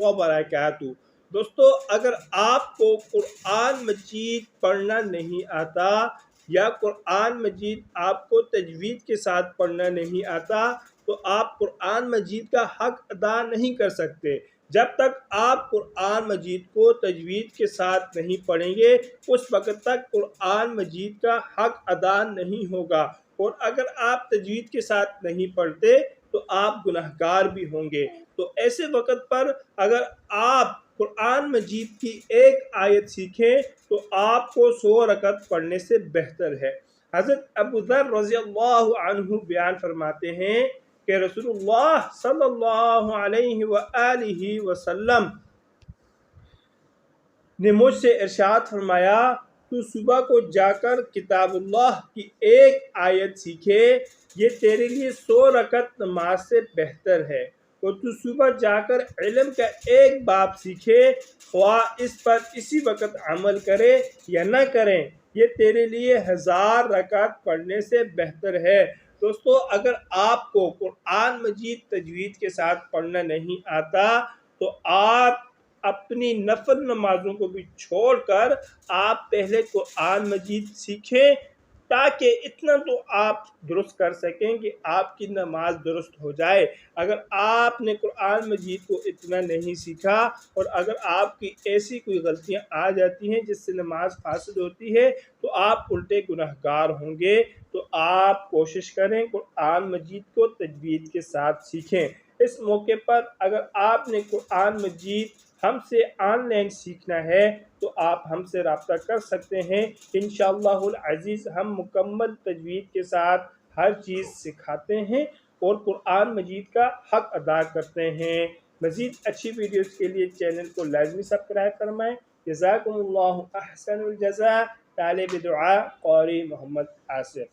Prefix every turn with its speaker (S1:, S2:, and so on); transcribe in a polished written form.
S1: वबरकातुहू। दोस्तों, अगर आपको कुरान मजीद पढ़ना नहीं आता या कुरान मजीद आपको तजवीद के साथ पढ़ना नहीं आता तो आप कुरान मजीद का हक अदा नहीं कर सकते। जब तक आप कुरान मजीद को तजवीद के साथ नहीं पढ़ेंगे उस वक़्त तक कुरान मजीद का हक अदा नहीं होगा, और अगर आप तजवीद के साथ नहीं पढ़ते तो आप गुनहगार भी होंगे। तो ऐसे वक़्त पर अगर आप कुरान मजीद की एक आयत सीखें तो आपको 100 रकत पढ़ने से बेहतर है। हज़रत अबू ज़र रज़ियल्लाहु अन्हु बयान फरमाते हैं कि रसूलुल्लाह सल्लल्लाहु अलैहि वआलिहि वसल्लम ने मुझसे इरशाद फरमाया, तू सुबह को जाकर किताबुल्लाह की एक आयत सीखे, ये तेरे लिए 100 रकत नमाज से बेहतर है। और तू सुबह जाकर इल्म का एक बाब सीखे, ख्वाह इस पर इसी वक्त अमल करे या न करें, ये तेरे लिए 1000 रकात पढ़ने से बेहतर है। दोस्तों, अगर आपको कुरान मजीद तजवीद के साथ पढ़ना नहीं आता तो आप अपनी नफल नमाजों को भी छोड़कर आप पहले कुरान मजीद सीखें, ताकि इतना तो आप दुरुस्त कर सकें कि आपकी नमाज दुरुस्त हो जाए। अगर आपने कुरान मजीद को इतना नहीं सीखा और अगर आपकी ऐसी कोई गलतियां आ जाती हैं जिससे नमाज फासिद होती है तो आप उल्टे गुनहगार होंगे। तो आप कोशिश करें कुरान मजीद को तजवीद के साथ सीखें। इस मौके पर अगर आपने कुरान मजीद हमसे ऑनलाइन सीखना है तो आप हमसे रब्ता कर सकते हैं। इंशाअल्लाहुल अज़ीज़ हम मुकम्मल तजवीद के साथ हर चीज़ सिखाते हैं और कुरान मजीद का हक अदा करते हैं। मज़ीद अच्छी वीडियोज़ के लिए चैनल को लाज़मी सब्सक्राइब फरमाएँ। जज़ाकुमुल्लाहु अहसनुल जज़ा। तालिब दुआ क़ारी मोहम्मद आसिफ।